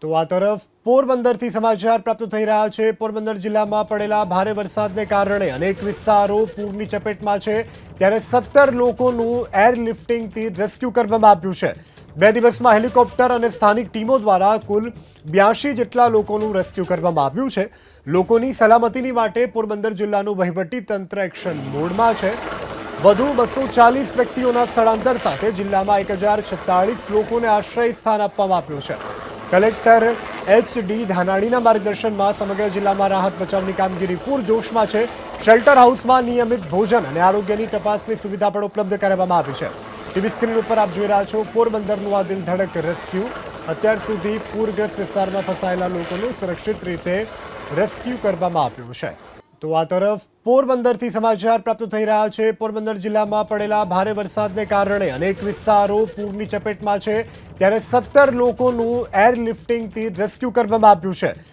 તો આ તરફ પોરબંદરથી સમાચાર પ્રાપ્ત થઈ રહ્યા છે। પોરબંદર જિલ્લામાં પડેલા ભારે વરસાદને કારણે અનેક વિસ્તારો પૂરની ચપેટમાં છે, ત્યારે 17 લોકોનું એરલિફ્ટિંગથી રેસ્ક્યુ કરવામાં આવ્યું છે। 2 દિવસમાં હેલિકોપ્ટર અને સ્થાનિક ટીમો દ્વારા કુલ 82 જેટલા લોકોનું રેસ્ક્યુ કરવામાં આવ્યું છે। લોકોની સલામતીની માટે પોરબંદર જિલ્લાનું વહીવટી તંત્ર એક્શન મોડમાં છે। વધુ 240 વ્યક્તિઓના સ્થળાંતર સાથે જિલ્લામાં 1046 લોકોને આશ્રય સ્થાન આપવામાં આવ્યું છે। Collector H.D.. ધાનાણીના માર્ગદર્શનમાં સમગ્ર જિલ્લામાં રાહત બચાવની કામગીરી પૂરજોશમાં છે। શેલ્ટર હાઉસમાં નિયમિત ભોજન અને આરોગ્યની તપાસની સુવિધા પણ ઉપલબ્ધ કરાવવામાં આવી છે। ટીવી સ્ક્રીન ઉપર આપ જોઈ રહ્યા છો પોરબંદરનું આ દિલધડક રેસ્ક્યુ। અત્યાર સુધી પૂરગ્રસ્ત વિસ્તારમાં ફસાયેલા લોકોનું સુરક્ષિત રીતે રેસ્ક્યુ કરવામાં આવ્યું છે। તો આ તરફ પોરબંદરથી સમાચાર પ્રાપ્ત થઈ રહ્યા છે। પોરબંદર જિલ્લામાં પડેલા ભારે વરસાદને કારણે અનેક વિસ્તારો પૂરની ચપેટમાં છે, ત્યારે 17 લોકોનું એરલિફ્ટિંગથી રેસ્ક્યુ કરવામાં આવ્યું છે।